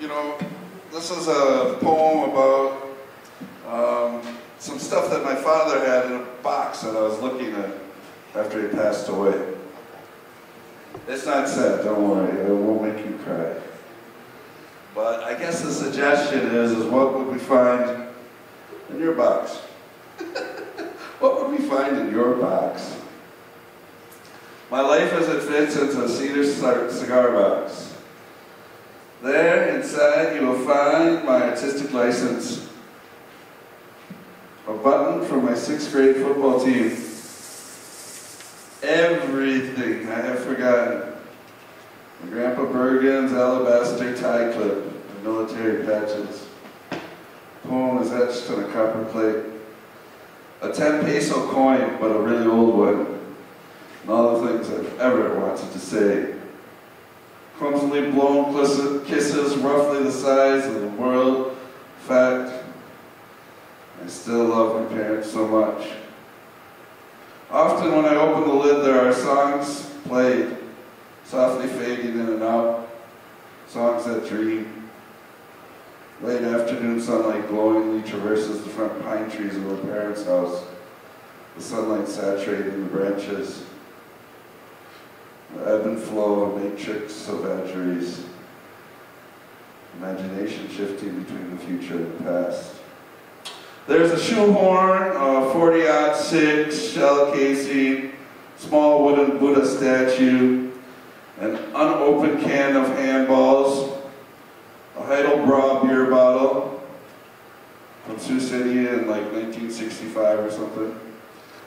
know, this is a poem about some stuff that my father had in a box that I was looking at after he passed away. It's not sad, don't worry, it won't make you cry. But I guess the suggestion is what would we find in your box? What would we find in your box? My life as it fits into a cedar cigar box. There, inside, you will find my artistic license. A button from my 6th grade football team. Everything I have forgotten. My Grandpa Bergen's alabaster tie clip and military patches. The poem is etched on a copper plate. A 10 peso coin, but a really old one. And all the things I've ever wanted to say. Clumsily blown kisses, roughly the size of the world. Fact, I still love my parents so much. Often when I open the lid, there are songs played, softly fading in and out, songs that dream. Late afternoon sunlight glowingly traverses the front pine trees of our parents' house, the sunlight saturating the branches. The ebb and flow of a matrix of vagaries, imagination shifting between the future and the past. There's a shoehorn, a 40-06 shell casing, small wooden Buddha statue, an unopened can of handballs, a Heidelbrau beer bottle from Sioux City in like 1965 or something,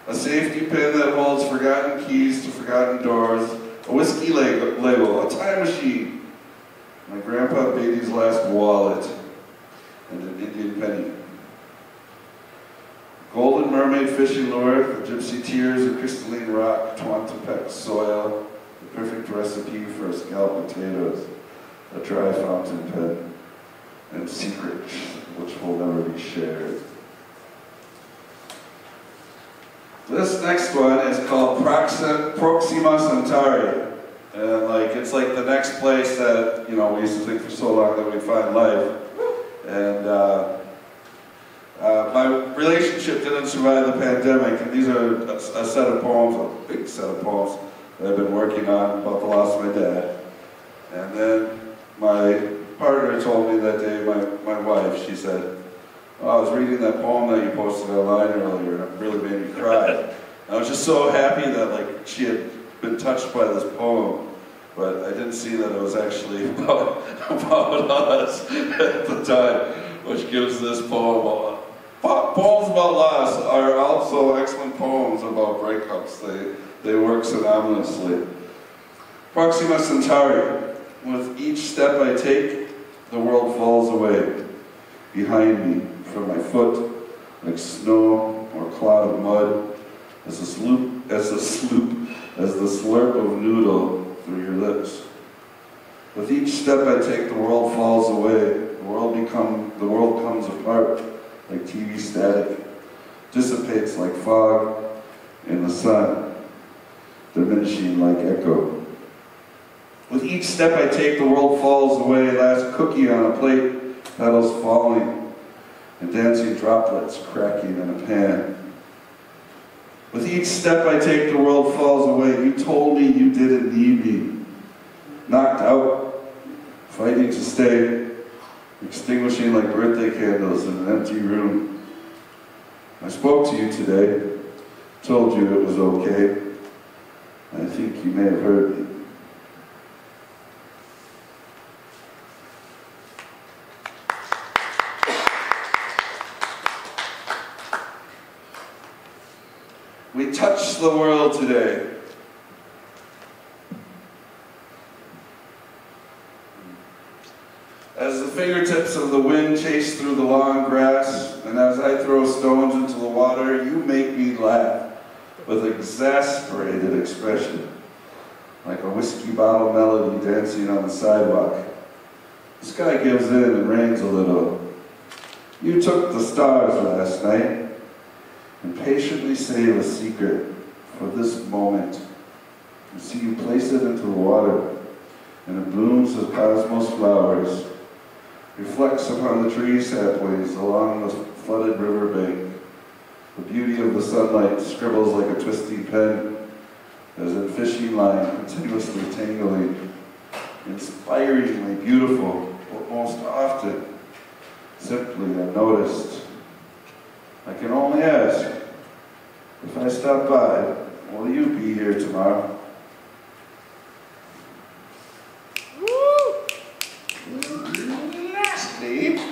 a safety pin that holds forgotten keys to forgotten doors, a whiskey label, a time machine, my Grandpa Beatty's last wallet, and an Indian penny. Golden mermaid fishing lure, the gypsy tears of crystalline rock, Twantepec soil, the perfect recipe for scalloped potatoes, a dry fountain pen, and secrets which will never be shared. This next one is called Proxima Centauri. And it's like the next place that, we used to think for so long that we'd find life. And my relationship didn't survive the pandemic, and these are a set of poems, a big set of poems that I've been working on about the loss of my dad. And then my partner told me that day, my wife, she said, "Oh, I was reading that poem that you posted online earlier, and it really made me cry." And I was just so happy that she had been touched by this poem, but I didn't see that it was actually about us at the time, which gives this poem. Poems about loss are also excellent poems about breakups. They work synonymously. Proxima Centauri. With each step I take, the world falls away. Behind me, from my foot, like snow or cloud of mud, as the slurp of noodle through your lips. With each step I take, the world falls away. The world comes apart like TV static, dissipates like fog in the sun, diminishing like echo. With each step I take, the world falls away. Last cookie on a plate, petals falling, and dancing droplets cracking in a pan. With each step I take, the world falls away. You told me you didn't need me. Knocked out, fighting to stay, extinguishing like birthday candles in an empty room. I spoke to you today, told you it was okay. I think you may have heard me. We touch the world today. As the fingertips of the wind chase through the long grass, and as I throw stones into the water, you make me laugh with exasperated expression, like a whiskey bottle melody dancing on the sidewalk. The sky gives in and rains a little. You took the stars last night and patiently save a secret for this moment. You see, you place it into the water, and it blooms as cosmos flowers. reflects upon the tree saplings along the flooded riverbank. The beauty of the sunlight scribbles like a twisting pen, as in fishing line continuously tangling, inspiringly beautiful, but most often simply unnoticed. I can only ask, if I stop by, will you be here tomorrow? Steve?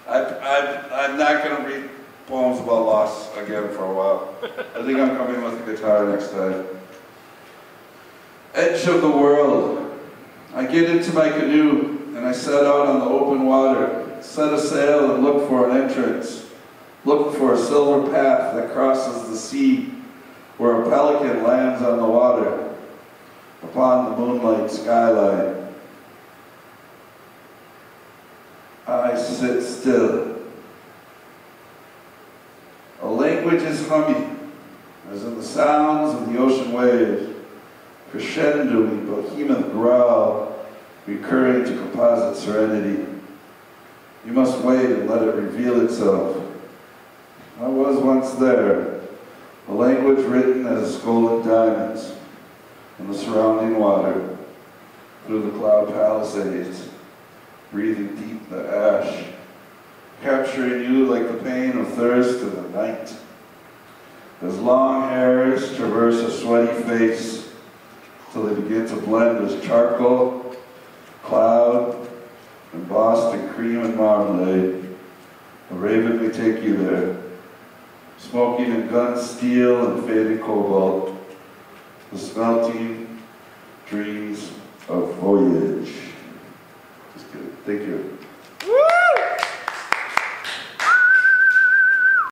I'm not going to read poems about loss again for a while. I think I'm coming with a guitar next time. Edge of the world. I get into my canoe and I set out on the open water, set a sail and look for an entrance. Look for a silver path that crosses the sea where a pelican lands on the water upon the moonlight skyline. I sit still. A language is humming, as in the sounds of the ocean waves, crescendoing behemoth growl, recurring to composite serenity. You must wait and let it reveal itself. I was once there, a language written as golden diamonds in the surrounding water, through the cloud palisades, breathing deep the ash, capturing you like the pain of thirst in the night. As long hairs traverse a sweaty face, till they begin to blend as charcoal, cloud, embossed in cream and marmalade. A raven may take you there, smoking in gun steel and faded cobalt, the smelting dreams of voyage. Just kidding. Thank you.